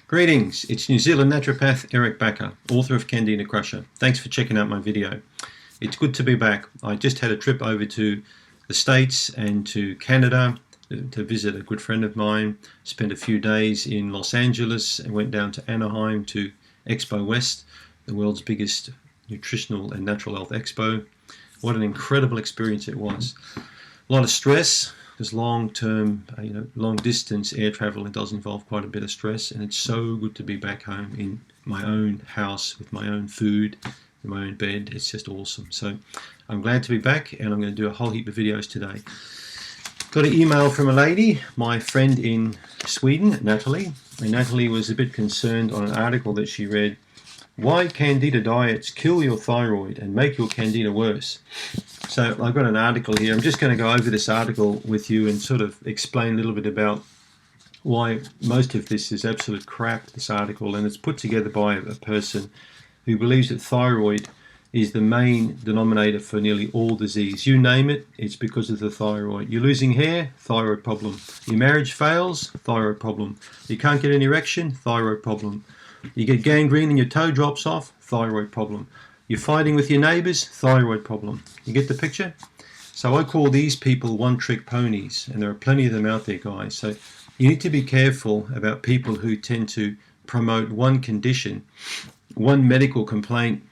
Greetings, it's New Zealand naturopath Eric Backer, author of Candida Crusher. Thanks for checking out my video. It's good to be back. I just had a trip over to the States and to Canada to visit a good friend of mine. Spent a few days in Los Angeles and went down to Anaheim to Expo West, the world's biggest nutritional and natural health expo. What an incredible experience it was. A lot of stress, because long-term, long-distance air travel, it does involve quite a bit of stress, and it's so good to be back home in my own house with my own food, in my own bed. It's just awesome. So I'm glad to be back, and I'm going to do a whole heap of videos today. Got an email from a lady, my friend in Sweden, Natalie, and Natalie was a bit concerned on an article that she read, "Why Candida diets kill your thyroid and make your Candida worse." So I've got an article here. I'm just going to go over this article with you and sort of explain a little bit about why most of this is absolute crap, this article, and it's put together by a person who believes that thyroid is the main denominator for nearly all disease. You name it, it's because of the thyroid. You're losing hair, thyroid problem. Your marriage fails, thyroid problem. You can't get an erection, thyroid problem. You get gangrene and your toe drops off, thyroid problem. You're fighting with your neighbors, thyroid problem. You get the picture? So I call these people one-trick ponies, and there are plenty of them out there, guys. So you need to be careful about people who tend to promote one condition, one medical complaint,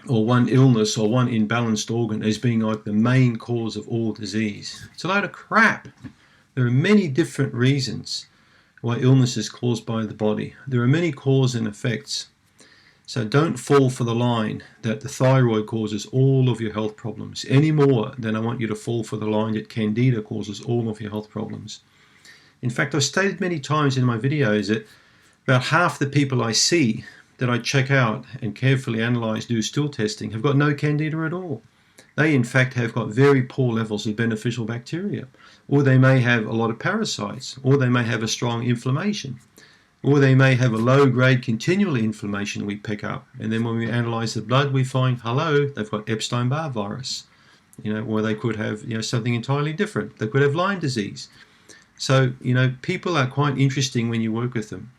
or one illness, or one imbalanced organ as being like the main cause of all disease. It's a load of crap. There are many different reasons why illness is caused by the body. There are many cause and effects. So don't fall for the line that the thyroid causes all of your health problems any more than I want you to fall for the line that Candida causes all of your health problems. In fact, I've stated many times in my videos that about half the people I see that I check out and carefully analyze, do stool testing, have got no Candida at all. They in fact have got very poor levels of beneficial bacteria, or they may have a lot of parasites, or they may have a strong inflammation, or they may have a low-grade continual inflammation we pick up, and then when we analyze the blood we find, hello, they've got Epstein-Barr virus, or they could have something entirely different. They could have Lyme disease. So people are quite interesting when you work with them,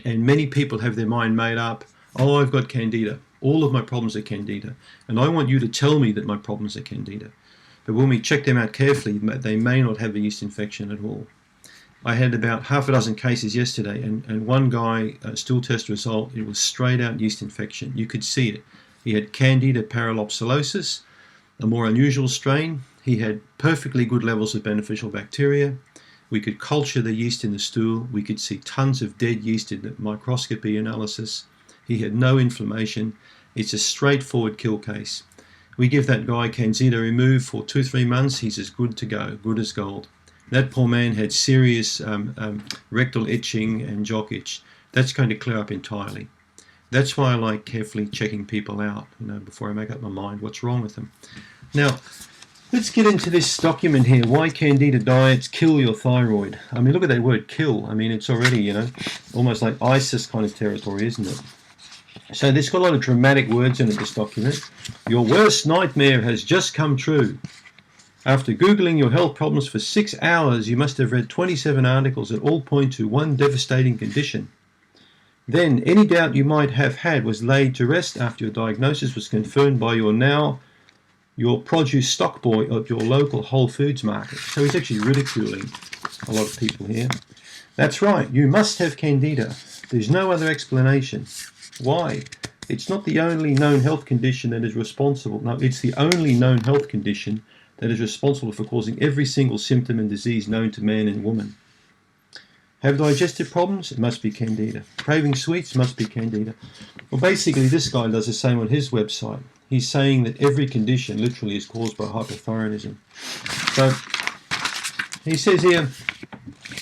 and many people have their mind made up. Oh, I've got Candida. All of my problems are Candida, and I want you to tell me that my problems are Candida. But when we check them out carefully, they may not have a yeast infection at all. I had about half a dozen cases yesterday, and one guy, stool test result, it was straight out yeast infection. You could see it. He had Candida paralopsilosis, a more unusual strain. He had perfectly good levels of beneficial bacteria. We could culture the yeast in the stool. We could see tons of dead yeast in the microscopy analysis. He had no inflammation. It's a straightforward kill case. We give that guy CanXida remove for 2-3 months. He's as good to go, good as gold. That poor man had serious rectal itching and jock itch. That's going to clear up entirely. That's why I like carefully checking people out, before I make up my mind what's wrong with them. Now, let's get into this document here. Why Candida diets kill your thyroid. I mean, look at that word kill. I mean, it's already, almost like ISIS kind of territory, isn't it? So there's got a lot of dramatic words in it, this document. Your worst nightmare has just come true. After Googling your health problems for 6 hours, you must have read 27 articles that all point to one devastating condition. Then, any doubt you might have had was laid to rest after your diagnosis was confirmed by your produce stock boy at your local Whole Foods market. So he's actually ridiculing a lot of people here. That's right, you must have Candida. There's no other explanation. Why? It's not the only known health condition that is responsible. No, it's the only known health condition that is responsible for causing every single symptom and disease known to man and woman. Have digestive problems? It must be Candida. Craving sweets? Must be Candida. Well, basically, this guy does the same on his website. He's saying that every condition literally is caused by hypothyroidism. So, he says here,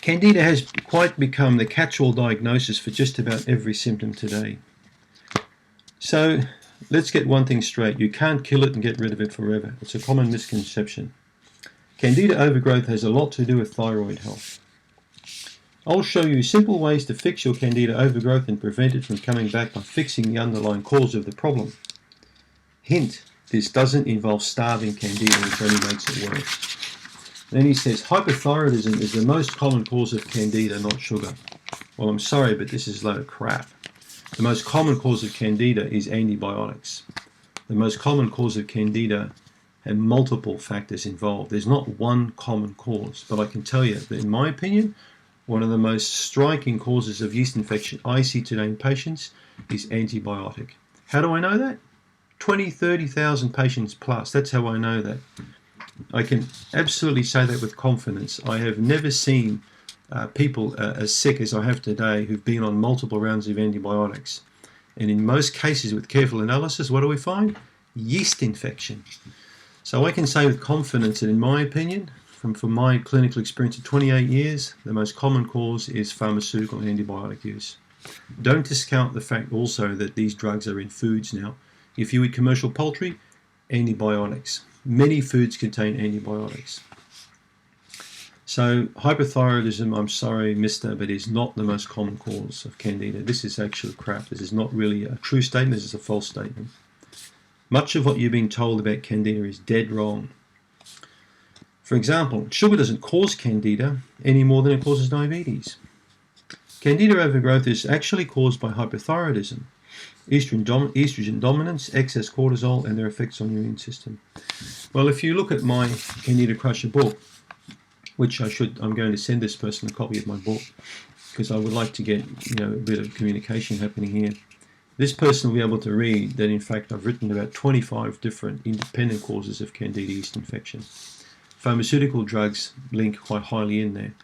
Candida has quite become the catch-all diagnosis for just about every symptom today. So, let's get one thing straight. You can't kill it and get rid of it forever. It's a common misconception. Candida overgrowth has a lot to do with thyroid health. I'll show you simple ways to fix your Candida overgrowth and prevent it from coming back by fixing the underlying cause of the problem. Hint, this doesn't involve starving Candida, which only makes it worse. Then he says, hypothyroidism is the most common cause of Candida, not sugar. Well, I'm sorry, but this is a load of crap. The most common cause of Candida is antibiotics. The most common cause of Candida have multiple factors involved. There's not one common cause, but I can tell you that in my opinion, one of the most striking causes of yeast infection I see today in patients is antibiotic. How do I know that? 20, 30,000 patients plus. That's how I know that. I can absolutely say that with confidence. I have never seen people as sick as I have today who've been on multiple rounds of antibiotics. And in most cases, with careful analysis, what do we find? Yeast infection. So I can say with confidence that in my opinion, from my clinical experience of 28 years, the most common cause is pharmaceutical and antibiotic use. Don't discount the fact also that these drugs are in foods now. If you eat commercial poultry, antibiotics. Many foods contain antibiotics. So hypothyroidism, I'm sorry, mister, but is not the most common cause of Candida. This is actually crap. This is not really a true statement. This is a false statement. Much of what you're being told about Candida is dead wrong. For example, sugar doesn't cause Candida any more than it causes diabetes. Candida overgrowth is actually caused by hypothyroidism, estrogen dominance, excess cortisol, and their effects on your immune system. Well, if you look at my Candida Crusher book, which I'm going to send this person a copy of my book because I would like to get a bit of communication happening here. This person will be able to read that in fact I've written about 25 different independent causes of Candida yeast infection. Pharmaceutical drugs link quite highly in there.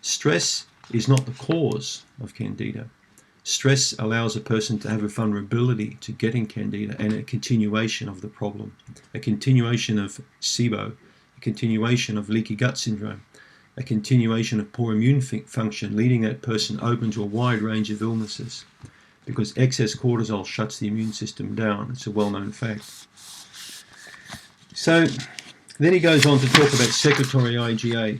Stress is not the cause of Candida. Stress allows a person to have a vulnerability to getting Candida and a continuation of the problem, a continuation of SIBO, a continuation of leaky gut syndrome, a continuation of poor immune function, leading that person open to a wide range of illnesses because excess cortisol shuts the immune system down. It's a well-known fact. So then he goes on to talk about secretory IgA,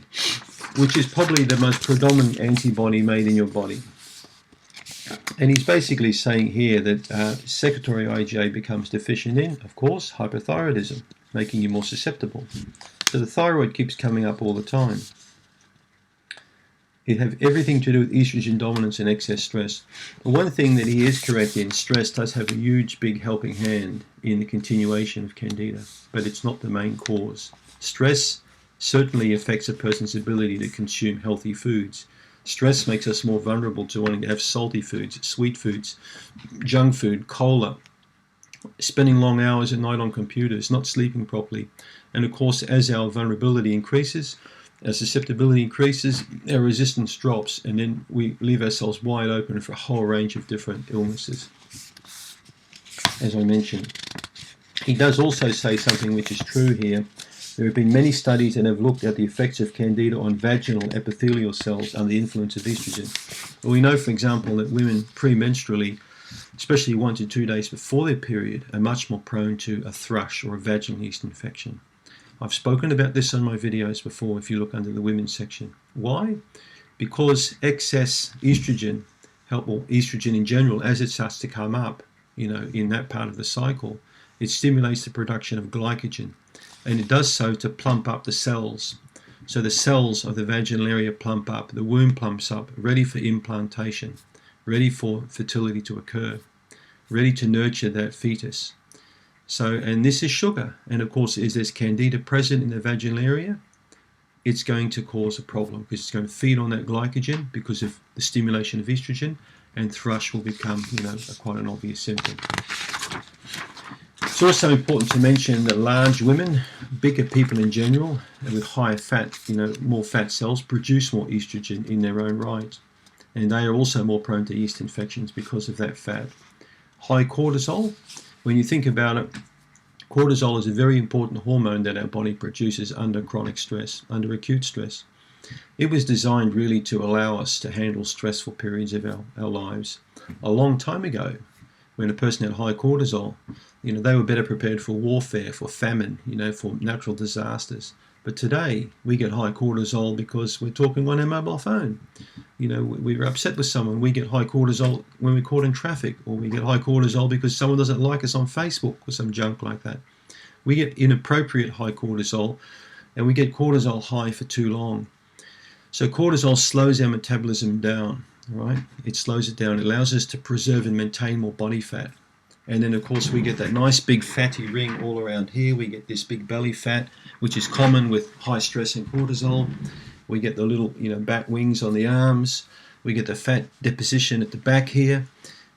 which is probably the most predominant antibody made in your body. And he's basically saying here that secretory IgA becomes deficient in, of course, hypothyroidism, making you more susceptible. So the thyroid keeps coming up all the time. It have everything to do with estrogen dominance and excess stress. But one thing that he is correct in, stress does have a huge, big helping hand in the continuation of Candida, but it's not the main cause. Stress certainly affects a person's ability to consume healthy foods. Stress makes us more vulnerable to wanting to have salty foods, sweet foods, junk food, cola, spending long hours at night on computers, not sleeping properly. And of course, as our vulnerability increases, our susceptibility increases, our resistance drops, and then we leave ourselves wide open for a whole range of different illnesses, as I mentioned. He does also say something which is true here. There have been many studies that have looked at the effects of Candida on vaginal epithelial cells under the influence of estrogen. Well, we know, for example, that women premenstrually, especially 1 to 2 days before their period, are much more prone to a thrush or a vaginal yeast infection. I've spoken about this on my videos before if you look under the women's section. Why? Because excess estrogen, or estrogen in general, as it starts to come up, in that part of the cycle, it stimulates the production of glycogen. And it does so to plump up the cells. So the cells of the vaginal area plump up, the womb plumps up, ready for implantation, ready for fertility to occur, ready to nurture that fetus. So, and this is sugar. And of course, is there's Candida present in the vaginal area, it's going to cause a problem because it's going to feed on that glycogen because of the stimulation of estrogen, and thrush will become, quite an obvious symptom. It's also important to mention that large women, bigger people in general, and with higher fat, more fat cells, produce more estrogen in their own right. And they are also more prone to yeast infections because of that fat. High cortisol, when you think about it, cortisol is a very important hormone that our body produces under chronic stress, under acute stress. It was designed really to allow us to handle stressful periods of our lives. A long time ago, when a person had high cortisol, they were better prepared for warfare, for famine, for natural disasters. But today, we get high cortisol because we're talking on our mobile phone. We're upset with someone. We get high cortisol when we're caught in traffic, or we get high cortisol because someone doesn't like us on Facebook or some junk like that. We get inappropriate high cortisol, and we get cortisol high for too long. So cortisol slows our metabolism down. All right, it slows it down. It allows us to preserve and maintain more body fat. And then, of course, we get that nice big fatty ring all around here. We get this big belly fat, which is common with high stress and cortisol. We get the little, bat wings on the arms. We get the fat deposition at the back here.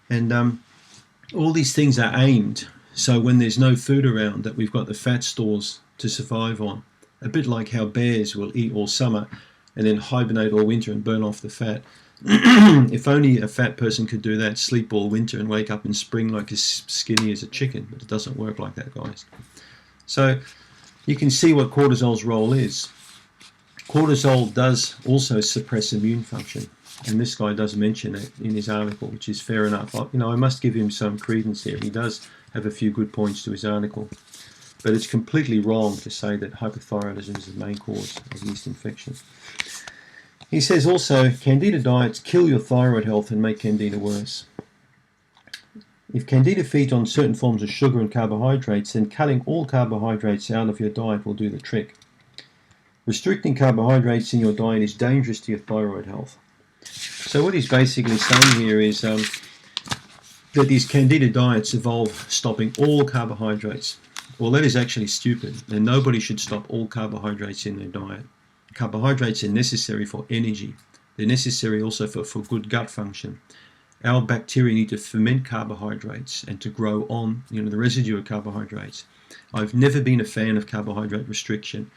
And all these things are aimed so when there's no food around that we've got the fat stores to survive on. A bit like how bears will eat all summer and then hibernate all winter and burn off the fat. If only a fat person could do that, sleep all winter and wake up in spring like as skinny as a chicken. But it doesn't work like that, guys. So you can see what cortisol's role is. Cortisol does also suppress immune function. And this guy does mention it in his article, which is fair enough. I must give him some credence here. He does have a few good points to his article. But it's completely wrong to say that hypothyroidism is the main cause of yeast infection. He says also, Candida diets kill your thyroid health and make Candida worse. If Candida feeds on certain forms of sugar and carbohydrates, then cutting all carbohydrates out of your diet will do the trick. Restricting carbohydrates in your diet is dangerous to your thyroid health. So what he's basically saying here is that these Candida diets involve stopping all carbohydrates. Well, that is actually stupid, and nobody should stop all carbohydrates in their diet. Carbohydrates are necessary for energy. They're necessary also for good gut function. Our bacteria need to ferment carbohydrates and to grow on the residue of carbohydrates. I've never been a fan of carbohydrate restriction.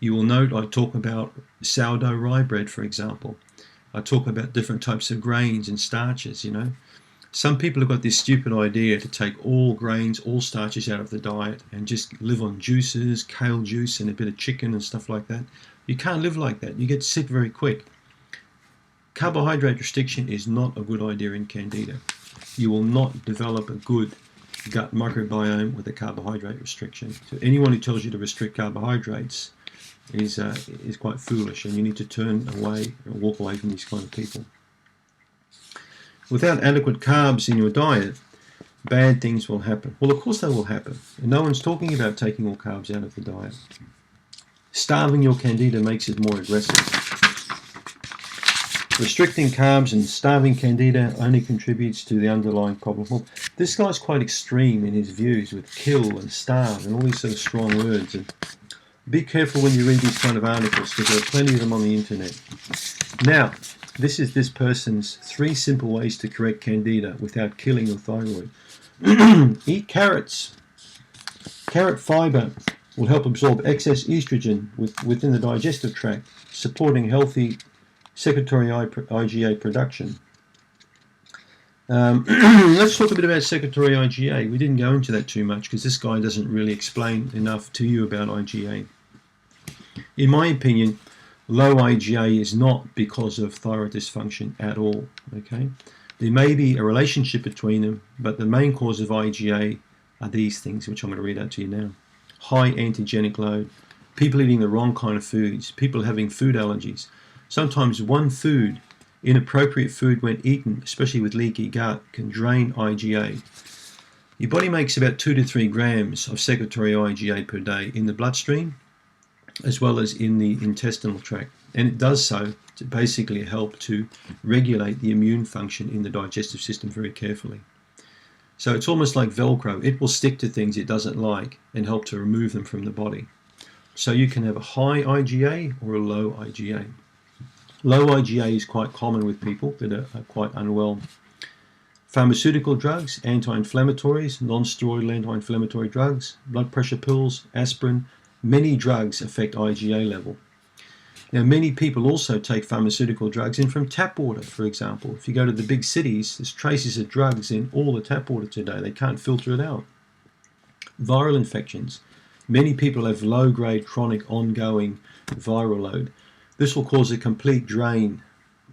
You will note I talk about sourdough rye bread, for example. I talk about different types of grains and starches, Some people have got this stupid idea to take all grains, all starches out of the diet and just live on juices, kale juice and a bit of chicken and stuff like that. You can't live like that. You get sick very quick. Carbohydrate restriction is not a good idea in Candida. You will not develop a good gut microbiome with a carbohydrate restriction. So anyone who tells you to restrict carbohydrates is quite foolish, and you need to turn away or walk away from these kind of people. Without adequate carbs in your diet, bad things will happen. Well, of course they will happen. And no one's talking about taking all carbs out of the diet. Starving your Candida makes it more aggressive. Restricting carbs and starving Candida only contributes to the underlying problem. Well, this guy's quite extreme in his views with kill and starve and all these sort of strong words. And be careful when you read these kind of articles because there are plenty of them on the internet. Now, this is this person's 3 simple ways to correct Candida without killing your thyroid. Eat carrots. Carrot fiber will help absorb excess estrogen within the digestive tract, supporting healthy secretory IgA production. Let's talk a bit about secretory IgA. We didn't go into that too much because this guy doesn't really explain enough to you about IgA. In my opinion, low IgA is not because of thyroid dysfunction at all. Okay, there may be a relationship between them, but the main cause of IgA are these things, which I'm going to read out to you now. High antigenic load, people eating the wrong kind of foods, people having food allergies. Sometimes one food, inappropriate food when eaten, especially with leaky gut, can drain IgA. Your body makes about 2 to 3 grams of secretory IgA per day in the bloodstream, as well as in the intestinal tract. And it does so to basically help to regulate the immune function in the digestive system very carefully. So it's almost like Velcro. It will stick to things it doesn't like and help to remove them from the body. So you can have a high IgA or a low IgA. Low IgA is quite common with people that are quite unwell. Pharmaceutical drugs, anti-inflammatories, non-steroidal anti-inflammatory drugs, blood pressure pills, aspirin, many drugs affect IgA level. Now, many people also take pharmaceutical drugs in from tap water, for example. If you go to the big cities, there's traces of drugs in all the tap water today. They can't filter it out. Viral infections. Many people have low-grade chronic ongoing viral load. This will cause a complete drain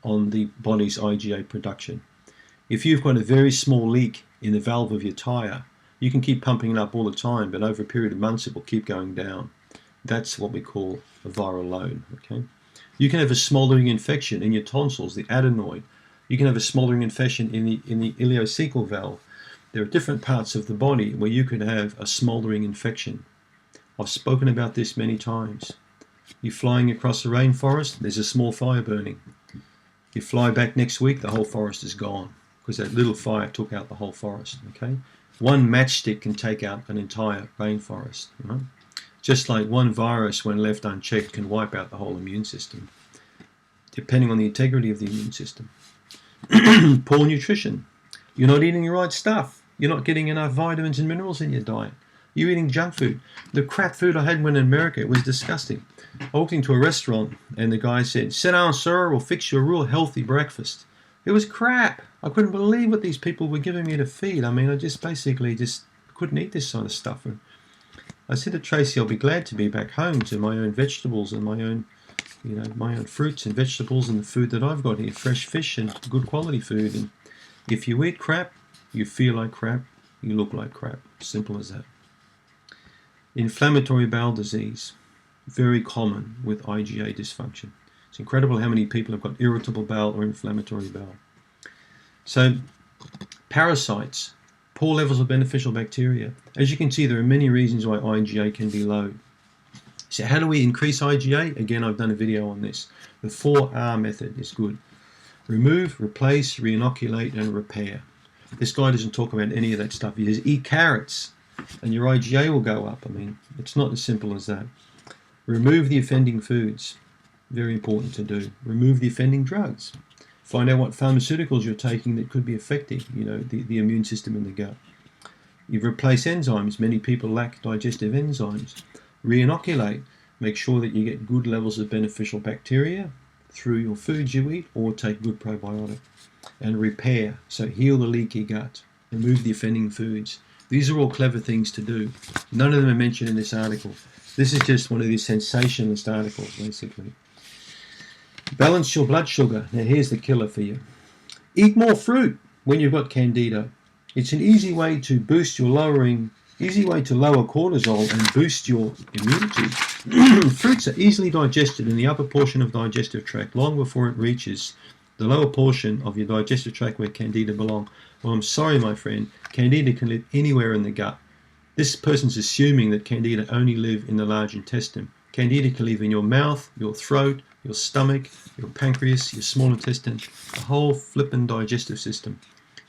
on the body's IgA production. If you've got a very small leak in the valve of your tire, you can keep pumping it up all the time, but over a period of months it will keep going down. That's what we call a viral load. Okay, you can have a smoldering infection in your tonsils, the adenoid. You can have a smoldering infection in the ileocecal valve. There are different parts of the body where you could have a smoldering infection. I've spoken about this many times. You're flying across the rainforest, there's a small fire burning. You fly back next week, the whole forest is gone because that little fire took out the whole forest. Okay, one matchstick can take out an entire rainforest. You know? Just like one virus, when left unchecked, can wipe out the whole immune system, depending on the integrity of the immune system. Poor nutrition. You're not eating the right stuff. You're not getting enough vitamins and minerals in your diet. You're eating junk food. The crap food I had when in America, it was disgusting. I walked into a restaurant and the guy said, "Sit down, sir, we'll fix you a real healthy breakfast." It was crap. I couldn't believe what these people were giving me to feed. I mean, I just basically couldn't eat this sort of stuff. And I said to Tracy, I'll be glad to be back home to my own vegetables and my own fruits and vegetables and the food that I've got here, fresh fish and good quality food. And if you eat crap, you feel like crap, you look like crap. Simple as that. Inflammatory bowel disease, very common with IgA dysfunction. It's incredible how many people have got irritable bowel or inflammatory bowel. So, parasites, poor levels of beneficial bacteria. As you can see, there are many reasons why IgA can be low. So how do we increase IgA? Again, I've done a video on this. The 4R method is good. Remove, replace, reinoculate, and repair. This guy doesn't talk about any of that stuff. He says, eat carrots, and your IgA will go up. I mean, it's not as simple as that. Remove the offending foods. Very important to do. Remove the offending drugs. Find out what pharmaceuticals you're taking that could be affecting, the immune system in the gut. You replace enzymes. Many people lack digestive enzymes. Reinoculate. Make sure that you get good levels of beneficial bacteria through your foods you eat, or take good probiotic. And repair. So heal the leaky gut. Remove the offending foods. These are all clever things to do. None of them are mentioned in this article. This is just one of these sensationalist articles, basically. Balance your blood sugar. Now here's the killer for you. Eat more fruit when you've got Candida. It's an easy way to lower cortisol and boost your immunity. Fruits are easily digested in the upper portion of the digestive tract long before it reaches the lower portion of your digestive tract where Candida belong. Well, I'm sorry, my friend. Candida can live anywhere in the gut. This person's assuming that Candida only live in the large intestine. Candida can live in your mouth, your throat, your stomach, your pancreas, your small intestine, the whole flippin' digestive system.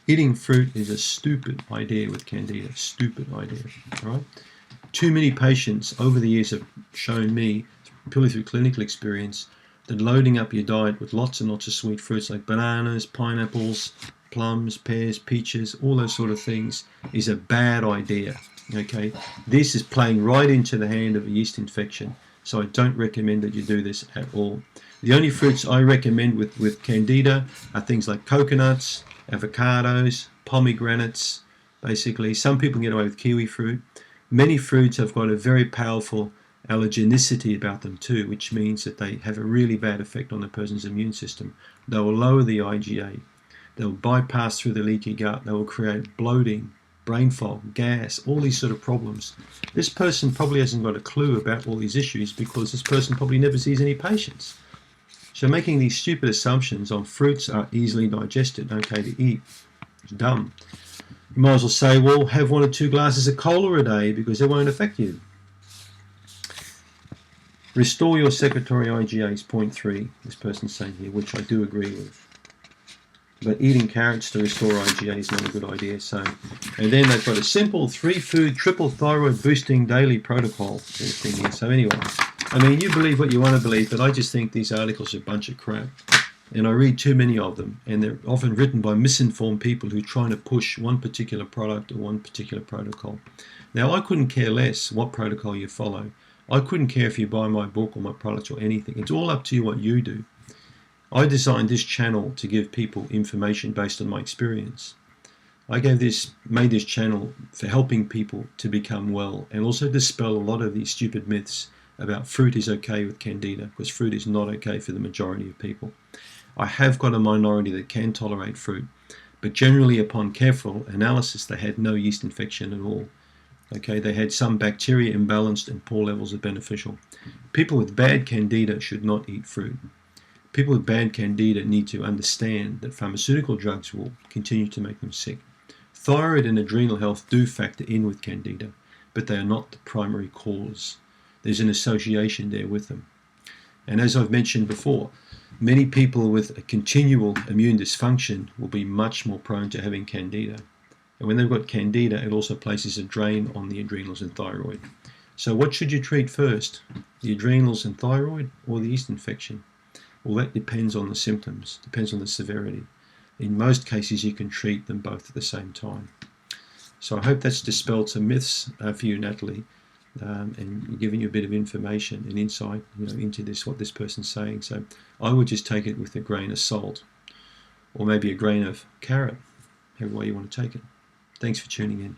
Eating fruit is a stupid idea with Candida. Stupid idea. All right? Too many patients over the years have shown me, purely through clinical experience, that loading up your diet with lots and lots of sweet fruits like bananas, pineapples, plums, pears, peaches, all those sort of things is a bad idea. Okay? This is playing right into the hand of a yeast infection. So I don't recommend that you do this at all. The only fruits I recommend with Candida are things like coconuts, avocados, pomegranates, basically. Some people can get away with kiwi fruit. Many fruits have got a very powerful allergenicity about them too, which means that they have a really bad effect on the person's immune system. They will lower the IgA. They will bypass through the leaky gut. They will create bloating, brain fog, gas, all these sort of problems. This person probably hasn't got a clue about all these issues because this person probably never sees any patients. So making these stupid assumptions on fruits are easily digested, okay to eat, it's dumb. You might as well say, well, have 1 or 2 glasses of cola a day because it won't affect you. Restore your secretory IgA is point 3, this person's saying here, which I do agree with. But eating carrots to restore IgA is not a good idea. So, and then they've got a simple 3-food triple thyroid boosting daily protocol. So anyway, I mean, you believe what you want to believe, but I just think these articles are a bunch of crap. And I read too many of them, and they're often written by misinformed people who are trying to push one particular product or one particular protocol. Now, I couldn't care less what protocol you follow. I couldn't care if you buy my book or my products or anything. It's all up to you what you do. I designed this channel to give people information based on my experience. I made this channel for helping people to become well and also dispel a lot of these stupid myths about fruit is okay with Candida, because fruit is not okay for the majority of people. I have got a minority that can tolerate fruit, but generally upon careful analysis they had no yeast infection at all. Okay, they had some bacteria imbalanced and poor levels of beneficial. People with bad Candida should not eat fruit. People with bad Candida need to understand that pharmaceutical drugs will continue to make them sick. Thyroid and adrenal health do factor in with Candida, but they are not the primary cause. There's an association there with them. And as I've mentioned before, Many people with a continual immune dysfunction will be much more prone to having Candida. And when they've got Candida, it also places a drain on the adrenals and thyroid. So what should you treat first? The adrenals and thyroid or the yeast infection? Well, that depends on the symptoms, depends on the severity. In most cases, you can treat them both at the same time. So I hope that's dispelled some myths for you, Natalie, and giving you a bit of information and insight, into this, what this person's saying. So I would just take it with a grain of salt, or maybe a grain of carrot, however way you want to take it. Thanks for tuning in.